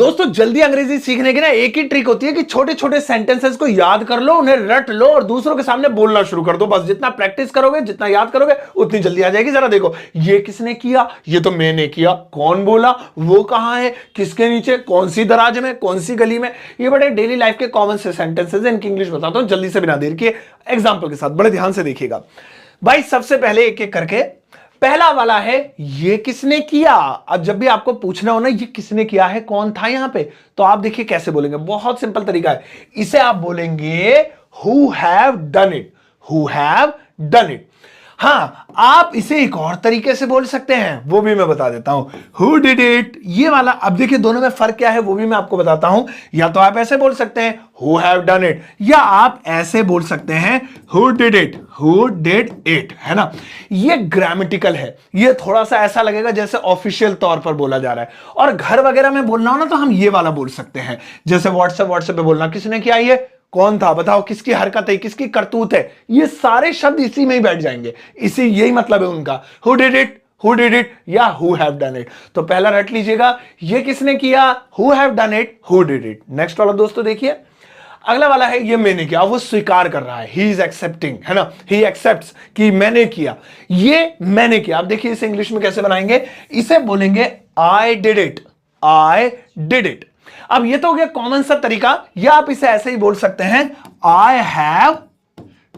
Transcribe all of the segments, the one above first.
दोस्तों जल्दी अंग्रेजी सीखने की ना एक ही ट्रिक होती है कि छोटे छोटे सेंटेंसेस को याद कर लो, उन्हें रट लो और दूसरों के सामने बोलना शुरू कर दो। बस जितना प्रैक्टिस करोगे, जितना याद करोगे, उतनी जल्दी आ जाएगी। जरा देखो, ये किसने किया, ये तो मैंने किया, कौन बोला, वो कहां है, किसके नीचे, कौन सी दराज में, कौन सी गली में। ये बड़े डेली लाइफ के कॉमन से सेंटेंसेस हैं, इनकी इंग्लिश बताता हूं जल्दी से बिना देर के एग्जाम्पल के साथ। बड़े ध्यान से देखिएगा भाई। सबसे पहले एक एक करके पहला वाला है ये किसने किया। अब जब भी आपको पूछना हो ना ये किसने किया है, कौन था यहां पे, तो आप देखिए कैसे बोलेंगे। बहुत सिंपल तरीका है, इसे आप बोलेंगे who have done it, who have done it. हां, आप इसे एक और तरीके से बोल सकते हैं, वो भी मैं बता देता हूं, हु डिड इट। ये वाला अब देखिए दोनों में फर्क क्या है वो भी मैं आपको बताता हूं। या तो आप ऐसे बोल सकते हैं हु हैव डन इट, या आप ऐसे बोल सकते हैं who did it, who did it, है ना। ये ग्रामेटिकल है, ये थोड़ा सा ऐसा लगेगा जैसे ऑफिशियल तौर पर बोला जा रहा है। और घर वगैरह में बोलना हो ना तो हम ये वाला बोल सकते हैं, जैसे व्हाट्सएप पे बोलना, किसने किया, ये कौन था, बताओ, किसकी हरकत है, किसकी करतूत है। ये सारे शब्द इसी में ही बैठ जाएंगे, इसी यही मतलब है उनका, who did it, who did it या हु हैव डन इट। तो पहला रट लीजिएगा, ये किसने किया, who have done it, who did it. Next वाला दोस्तों देखिए, अगला वाला है ये मैंने किया, वो स्वीकार कर रहा है, ही इज एक्सेप्टिंग, है ना, ही एक्सेप्ट्स कि मैंने किया, ये मैंने किया। आप देखिए इसे इंग्लिश में कैसे बनाएंगे, इसे बोलेंगे I did it, I did it. अब ये तो हो गया कॉमन सा तरीका, या आप इसे ऐसे ही बोल सकते हैं I have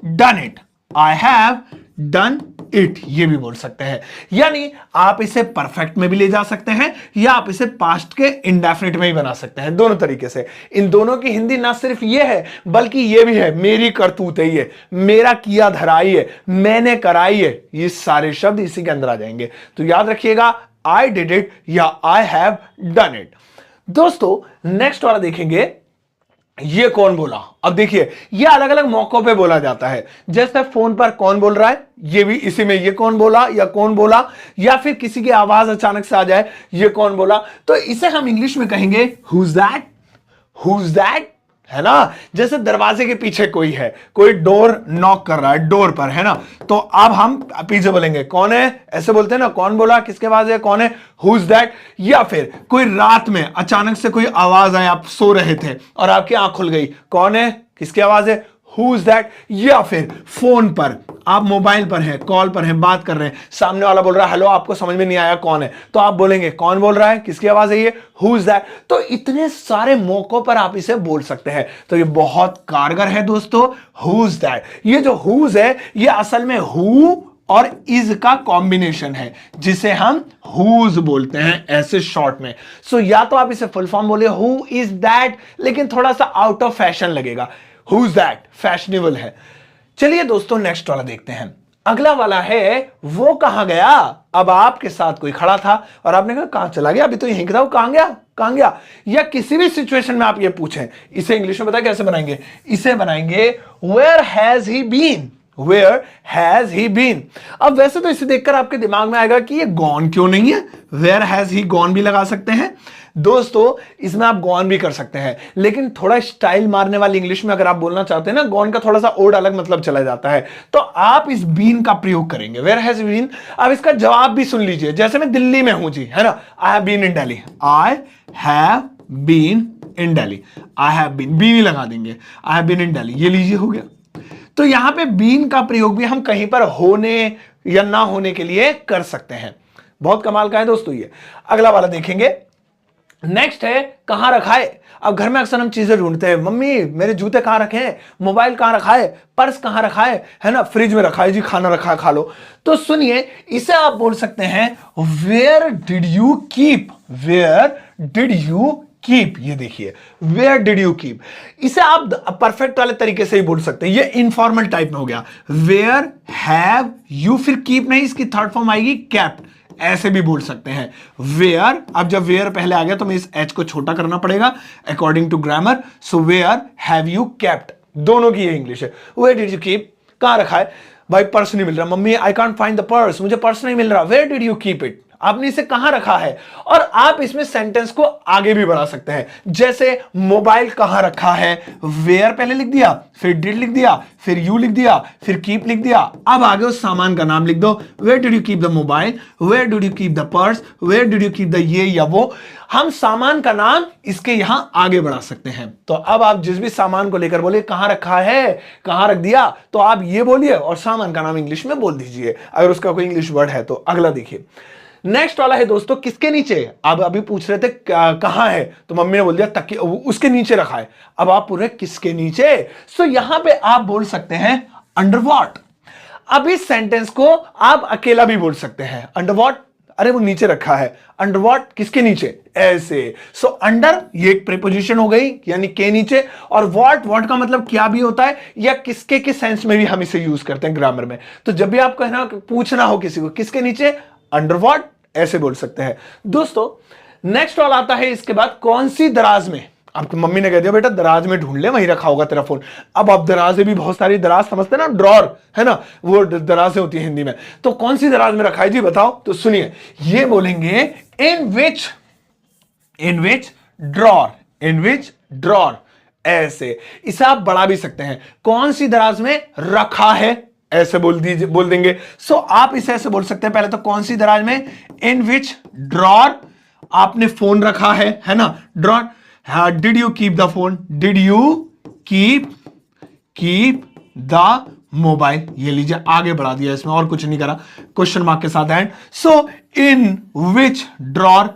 done it, I have done it, ये भी बोल सकते हैं। यानी आप इसे परफेक्ट में भी ले जा सकते हैं, या आप इसे पास्ट के इंडेफिनिट में ही बना सकते हैं, दोनों तरीके से। इन दोनों की हिंदी ना सिर्फ ये है बल्कि ये भी है, मेरी करतूत है, ये मेरा किया धराई है, मैंने कराई है, ये सारे शब्द इसी के अंदर आ जाएंगे। तो याद रखिएगा आई डिड इट या आई हैव डन इट। दोस्तों नेक्स्ट वाला देखेंगे, ये कौन बोला। अब देखिए ये अलग अलग मौकों पे बोला जाता है, जैसे फोन पर कौन बोल रहा है, ये भी इसी में ये कौन बोला या कौन बोला, या फिर किसी की आवाज अचानक से आ जाए, ये कौन बोला। तो इसे हम इंग्लिश में कहेंगे हुज दैट, हुज दैट, है ना। जैसे दरवाजे के पीछे कोई है, कोई डोर नॉक कर रहा है डोर पर, है ना, तो अब हम पीछे बोलेंगे कौन है, ऐसे बोलते हैं ना, कौन बोला, किसके आवाज है, कौन है, हुज दैट। या फिर कोई रात में अचानक से कोई आवाज आई, आप सो रहे थे और आपकी आंख खुल गई, कौन है, किसकी आवाज है, हुज दैट। या फिर फोन पर आप मोबाइल पर हैं, कॉल पर हैं, बात कर रहे हैं, सामने वाला बोल रहा है हेलो, आपको समझ में नहीं आया कौन है, तो आप बोलेंगे कौन बोल रहा है, किसकी आवाज है, ये हुज दैट। तो इतने सारे मौकों पर आप इसे बोल सकते हैं, तो ये बहुत कारगर है दोस्तों, हुज दैट। ये जो हुज है ये असल में हु और इज का कॉम्बिनेशन है, जिसे हम हुज बोलते हैं ऐसे शॉर्ट में। सो या तो आप इसे फुल फॉर्म बोले हु इज दैट, लेकिन थोड़ा सा आउट ऑफ फैशन लगेगा, हुज दैट फैशनेबल है। चलिए दोस्तों नेक्स्ट वाला देखते हैं। अगला वाला है वो कहां गया। अब आपके साथ कोई खड़ा था और आपने कहा कहां चला गया, अभी तो यहीं था, वो कहां गया, कहां गया। या किसी भी सिचुएशन में आप ये पूछें, इसे इंग्लिश में पता है कैसे बनाएंगे, इसे बनाएंगे where has he been, where has he been. अब वैसे तो इसे देखकर आपके दिमाग में आएगा कि ये गॉन क्यों नहीं है, वेयर हैज ही गॉन भी लगा सकते हैं। दोस्तों इसमें आप गॉन भी कर सकते हैं, लेकिन थोड़ा स्टाइल मारने वाली इंग्लिश में अगर आप बोलना चाहते हैं ना, गॉन का थोड़ा सा और अलग मतलब चला जाता है, तो आप इस बीन का प्रयोग करेंगे, वेयर हैज बीन। अब इसका जवाब भी सुन लीजिए, जैसे मैं दिल्ली में हूं जी, है ना, I have been in Delhi, I have been in Delhi, I have been, been ही लगा देंगे, I have been in Delhi, ये लीजिए हो गया। तो यहां पे बीन का प्रयोग भी हम कहीं पर होने या ना होने के लिए कर सकते हैं। बहुत कमाल का है दोस्तों ये। अगला वाला देखेंगे, नेक्स्ट है कहां रखा है। अब घर में अक्सर हम चीजें ढूंढते हैं, मम्मी मेरे जूते कहां रखे हैं, मोबाइल कहां रखा है, पर्स कहां रखा है ना, फ्रिज में रखा है जी, खाना रखा है खा लो। तो सुनिए इसे आप बोल सकते हैं where did you keep, where did you keep. ये देखिए वेयर डिड यू कीप, इसे आप परफेक्ट वाले तरीके से ही बोल सकते हैं, ये इनफॉर्मल टाइप में हो गया। वेयर हैव यू, फिर कीप नहीं, इसकी थर्ड फॉर्म आएगी केप्ट, ऐसे भी बोल सकते हैं वेयर। अब जब वेयर पहले आ गया तो मैं इस एच को छोटा करना पड़ेगा according to grammar. So where have you kept, दोनों की ये इंग्लिश है। वेयर डिड यू कीप, कहां रखा है भाई, पर्स नहीं मिल रहा, mummy I can't find the purse, मुझे पर्स नहीं मिल रहा, where did you keep it, आपने इसे कहां रखा है, और आप इसमें सेंटेंस को आगे भी बढ़ा सकते हैं। जैसे मोबाइल कहां रखा है, वेयर पहले लिख दिया, फिर डिड लिख दिया, फिर यू लिख दिया, फिर कीप लिख दिया। अब आगे उस सामान का नाम लिख दो, where did you keep the mobile, where did you keep the purse, where did you keep the ये या वो। हम सामान का नाम इसके यहां आगे बढ़ा सकते हैं। तो अब आप जिस भी सामान को लेकर बोले कहां रखा है, कहां रख दिया, तो आप ये बोलिए और सामान का नाम इंग्लिश में बोल दीजिए अगर उसका कोई इंग्लिश वर्ड है तो। अगला देखिए, नेक्स्ट वाला है दोस्तों किसके नीचे। आप अभी पूछ रहे थे कहां है, तो मम्मी ने बोल दिया तकिए उसके नीचे रखा है। अब आप पूछ रहे किसके नीचे, सो यहां पे आप बोल सकते हैं अंडर व्हाट। अब इस सेंटेंस को आप अकेला भी बोल सकते हैं, अंडर व्हाट, अरे वो नीचे रखा है, अंडर व्हाट किसके नीचे, ऐसे। सो अंडर ये एक प्रीपोजिशन हो गई यानी के नीचे, और व्हाट का मतलब क्या भी होता है या किसके के सेंस में भी हम इसे यूज करते हैं ग्रामर में। तो जब भी आप कहना पूछना हो किसी को किसके नीचे, अंडर व्हाट ऐसे बोल सकते हैं। दोस्तों नेक्स्ट वाला आता है इसके बाद कौन सी दराज में। आपकी मम्मी ने कह दिया बेटा दराज में ढूंढ ले, वहीं रखा होगा तेरा फोन। अब आप दराजें भी बहुत सारी दराज समझते हैं ना, ड्रॉर है ना, वो दराजें होती है हिंदी में। तो कौन सी दराज में रखा है जी बताओ, तो सुनिए ये बोलेंगे इन विच ड्रॉर, ऐसे। इसे आप बढ़ा भी सकते हैं, कौन सी दराज में रखा है ऐसे बोल देंगे। सो आप इसे ऐसे बोल सकते हैं, पहले तो कौन सी दराज में, इन विच ड्रॉर आपने फोन रखा है ना, drawer. Did you keep the phone, did you keep the mobile, ये लीजिए आगे बढ़ा दिया इसमें और कुछ नहीं करा, क्वेश्चन मार्क के साथ and. So in which drawer,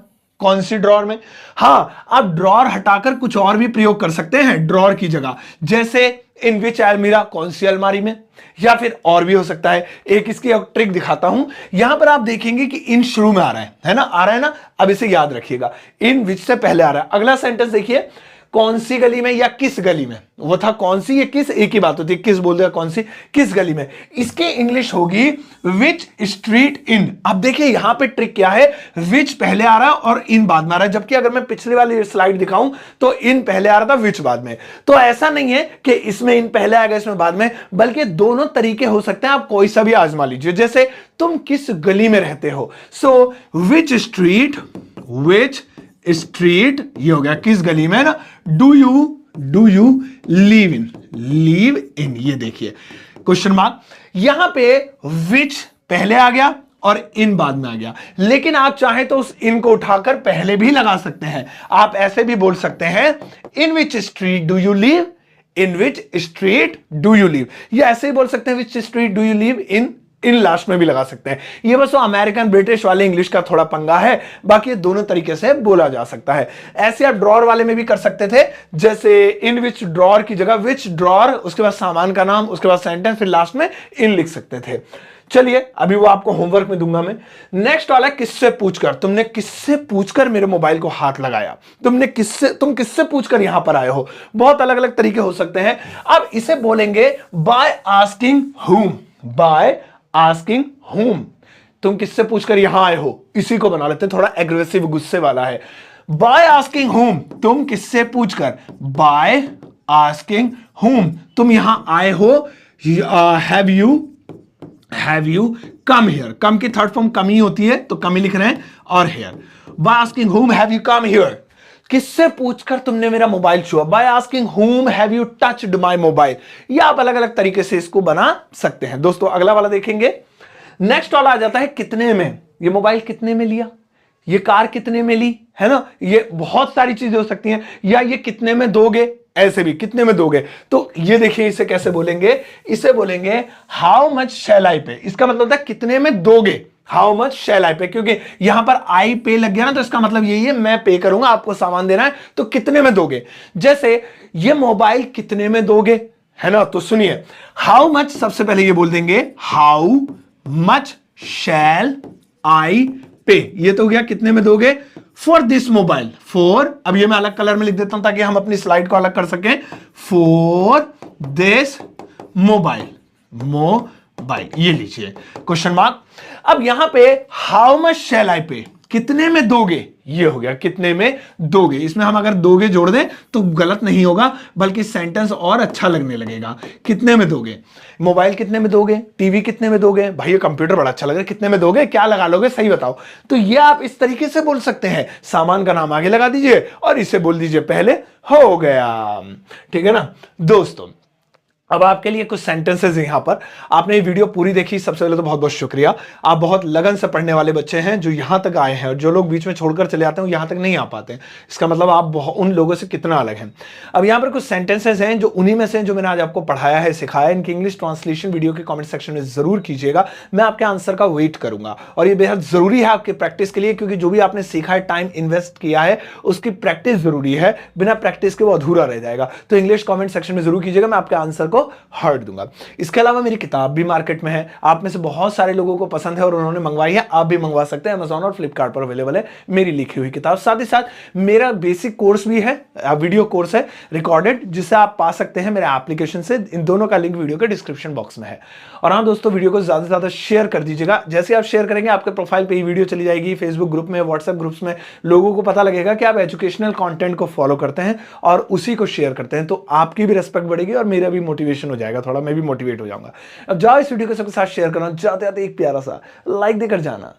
कौन सी ड्रॉर में। हां आप ड्रॉर हटाकर कुछ और भी प्रयोग कर सकते हैं ड्रॉर की जगह, जैसे इन विच अलमीरा, कौन सी अलमारी में, या फिर और भी हो सकता है। एक इसकी ट्रिक दिखाता हूं, यहां पर आप देखेंगे कि इन शुरू में आ रहा है ना, आ रहा है ना। अब इसे याद रखिएगा, इन विच से पहले आ रहा है। अगला सेंटेंस देखिए, कौन सी गली में या किस गली में, वो था कौन सी, ये किस, एक ही बात होती है, किस बोल दिया कौन सी, किस गली में। इसकी इंग्लिश होगी विच स्ट्रीट इन। अब देखिए यहां पे ट्रिक क्या है, विच पहले आ रहा है और इन बाद में आ रहा है, जबकि अगर मैं पिछले वाली स्लाइड दिखाऊं तो इन पहले आ रहा था विच बाद में। तो ऐसा नहीं है कि इसमें इन पहले आएगा इसमें बाद में, बल्कि दोनों तरीके हो सकते हैं, आप कोई सा भी आजमा लीजिए। जैसे तुम किस गली में रहते हो, सो विच स्ट्रीट ये हो गया किस गली में ना। डू यू लीव इन, ये देखिए क्वेश्चन मार्क, यहां पे विच पहले आ गया और इन बाद में आ गया, लेकिन आप चाहें तो उस इन को उठाकर पहले भी लगा सकते हैं। आप ऐसे भी बोल सकते हैं in which street do you live, in which street do you live, या ऐसे ही बोल सकते हैं which street do you live in last में भी लगा सकते हैं। ये बस वो अमेरिकन ब्रिटिश वाले इंग्लिश का थोड़ा पंगा है, बाकी दोनों तरीके से बोला जा सकता है। ऐसे आप ड्रॉर वाले में भी कर सकते थे, जैसे इन विच ड्रॉर की जगह विच ड्रॉर, उसके बाद सामान का नाम, उसके बाद सेंटेंस, फिर लास्ट में इन लिख सकते थे। चलिए अभी वो आपको होमवर्क में दूंगा मैं। नेक्स्ट वाला किससे पूछकर, तुमने किससे पूछकर मेरे मोबाइल को हाथ लगाया, तुम किससे पूछकर यहां पर आए हो। बहुत अलग अलग तरीके हो सकते हैं। अब इसे बोलेंगे बाय आस्किंग whom, तुम किससे पूछकर यहां आए हो, इसी को बना लेते हैं, थोड़ा एग्रेसिव गुस्से वाला है। बाय आस्किंग whom, तुम किससे पूछकर, बाय आस्किंग whom, तुम यहां आए हो। हैव यू कम हियर, कम की थर्ड फॉर्म कम ही होती है तो कम ही लिख रहे हैं, और here. By asking whom have you come here, किससे पूछकर तुमने मेरा मोबाइल छुआ। By asking whom have you touched my mobile. ये आप अलग अलग तरीके से इसको बना सकते हैं। दोस्तों अगला वाला देखेंगे, नेक्स्ट वाला आ जाता है कितने में, ये मोबाइल कितने में लिया, ये कार कितने में ली, है ना। ये बहुत सारी चीजें हो सकती हैं, या ये कितने में दोगे, ऐसे भी कितने में दोगे। तो ये देखिए इसे कैसे बोलेंगे, इसे बोलेंगे हाउ मच शैल आई पे। इसका मतलब होता है कितने में दोगे, हाउ मच शैल आई पे, क्योंकि यहां पर आई पे लग गया ना, तो इसका मतलब यही है मैं पे करूंगा, आपको सामान देना है, तो कितने में दोगे। जैसे ये मोबाइल कितने में दोगे, है ना। तो सुनिए हाउ मच, सबसे पहले ये बोल देंगे हाउ मच शैल आई पे, ये तो हो गया कितने में दोगे, फॉर दिस मोबाइल, फॉर, अब ये मैं अलग कलर में लिख देता हूं ताकि हम अपनी स्लाइड को अलग कर सकें, फॉर दिस मोबाइल, ये लीजिए क्वेश्चन मार्क। अब यहां पे हाउ मच शैल आई पे, कितने में दोगे, ये हो गया कितने में दोगे। इसमें हम अगर दोगे जोड़ दें तो गलत नहीं होगा, बल्कि सेंटेंस और अच्छा लगने लगेगा। कितने में दोगे, मोबाइल कितने में दोगे, टीवी कितने में दोगे, भाई ये कंप्यूटर बड़ा अच्छा लग रहा है, कितने में दोगे, क्या लगा लोगे, सही बताओ। तो ये आप इस तरीके से बोल सकते हैं, सामान का नाम आगे लगा दीजिए और इसे बोल दीजिए पहले, हो गया। ठीक है ना दोस्तों। अब आपके लिए कुछ सेंटेंसेस हैं यहां पर। आपने ये वीडियो पूरी देखी, सबसे पहले तो बहुत बहुत शुक्रिया। आप बहुत लगन से पढ़ने वाले बच्चे हैं जो यहां तक आए हैं, और जो लोग बीच में छोड़कर चले आते हैं वो यहां तक नहीं आ पाते हैं। इसका मतलब आप उन लोगों से कितना अलग हैं। अब यहां पर कुछ सेंटेंसेस हैं जो उन्हीं में से जो मैंने आज आपको पढ़ाया है, सिखाया। इनकी इंग्लिश ट्रांसलेशन वीडियो के कॉमेंट सेक्शन में जरूर कीजिएगा, मैं आपके आंसर का वेट करूंगा। और ये बेहद जरूरी है आपकी प्रैक्टिस के लिए, क्योंकि जो भी आपने सीखा है, टाइम इन्वेस्ट किया है, उसकी प्रैक्टिस जरूरी है। बिना प्रैक्टिस के वो अधूरा रह जाएगा। तो इंग्लिश कॉमेंट सेक्शन में जरूर कीजिएगा, मैं आपके आंसर को हर्ट दूंगा। इसके अलावा मेरी किताब भी मार्केट में है, आप में से बहुत सारे लोगों को पसंद है और उन्होंने मंगवाई है। आप भी मंगवा सकते हैं, अमेज़न और फ्लिपकार्ट पर अवेलेबल है मेरी लिखी हुई किताब। साथ ही साथ मेरा बेसिक कोर्स भी है, वीडियो कोर्स है रिकॉर्डेड, जिसे आप पा सकते हैं मेरे एप्लीकेशन से। इन दोनों का लिंक वीडियो के डिस्क्रिप्शन बॉक्स में है। और हाँ दोस्तों, वीडियो को ज्यादा से ज्यादा शेयर कर दीजिएगा। जैसे आप शेयर करेंगे, आपके प्रोफाइल पे ये वीडियो चली जाएगी, फेसबुक ग्रुप में, व्हाट्सएप ग्रुप्स में। लोगों को पता लगेगा कि आप एजुकेशनल कंटेंट को फॉलो करते हैं और उसी को शेयर करते हैं। तो आपकी भी रिस्पेक्ट बढ़ेगी और मेरा भी मोटिवेशन हो जाएगा, थोड़ा मैं भी मोटिवेट हो जाऊंगा। अब जाओ इस वीडियो को सबके साथ शेयर करना, जाते जाते एक प्यारा सा लाइक देकर जाना।